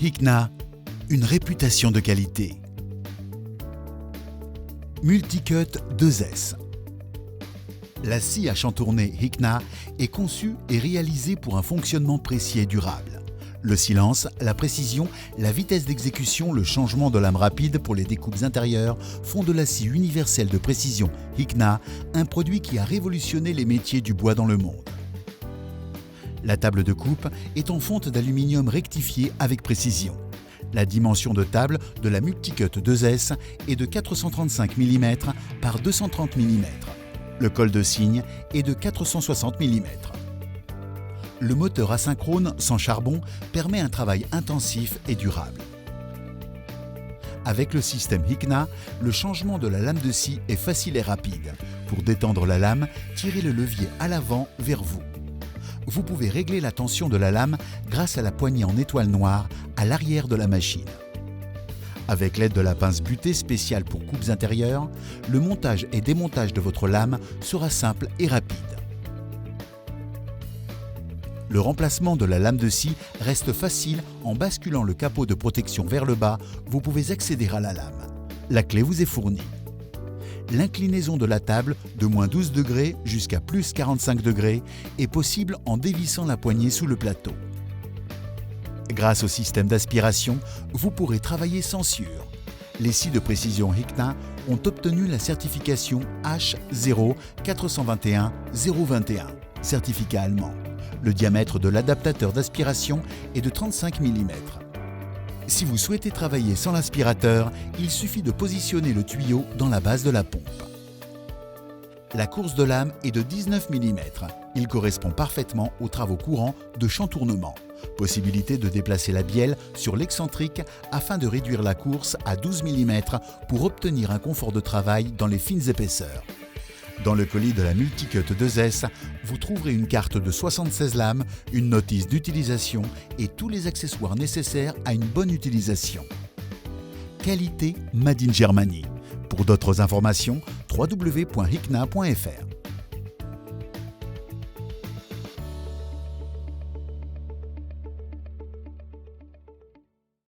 Hikna, une réputation de qualité. Multicut 2S. La scie à chantourner Hikna est conçue et réalisée pour un fonctionnement précis et durable. Le silence, la précision, la vitesse d'exécution, le changement de lame rapide pour les découpes intérieures font de la scie universelle de précision Hikna un produit qui a révolutionné les métiers du bois dans le monde. La table de coupe est en fonte d'aluminium rectifié avec précision. La dimension de table de la Multicut 2S est de 435 mm par 230 mm. Le col de cygne est de 460 mm. Le moteur asynchrone sans charbon permet un travail intensif et durable. Avec le système Hikna, le changement de la lame de scie est facile et rapide. Pour détendre la lame, tirez le levier à l'avant vers vous. Vous pouvez régler la tension de la lame grâce à la poignée en étoile noire à l'arrière de la machine. Avec l'aide de la pince butée spéciale pour coupes intérieures, le montage et démontage de votre lame sera simple et rapide. Le remplacement de la lame de scie reste facile en basculant le capot de protection vers le bas, vous pouvez accéder à la lame. La clé vous est fournie. L'inclinaison de la table de moins 12 degrés jusqu'à plus 45 degrés est possible en dévissant la poignée sous le plateau. Grâce au système d'aspiration, vous pourrez travailler sans sueur. Les scies de précision Hikna ont obtenu la certification H0421021, certificat allemand. Le diamètre de l'adaptateur d'aspiration est de 35 mm. Si vous souhaitez travailler sans l'aspirateur, il suffit de positionner le tuyau dans la base de la pompe. La course de lame est de 19 mm. Il correspond parfaitement aux travaux courants de chantournement. Possibilité de déplacer la bielle sur l'excentrique afin de réduire la course à 12 mm pour obtenir un confort de travail dans les fines épaisseurs. Dans le colis de la Multicut 2S, vous trouverez une carte de 76 lames, une notice d'utilisation et tous les accessoires nécessaires à une bonne utilisation. Qualité Made in Germany. Pour d'autres informations, www.hikna.fr.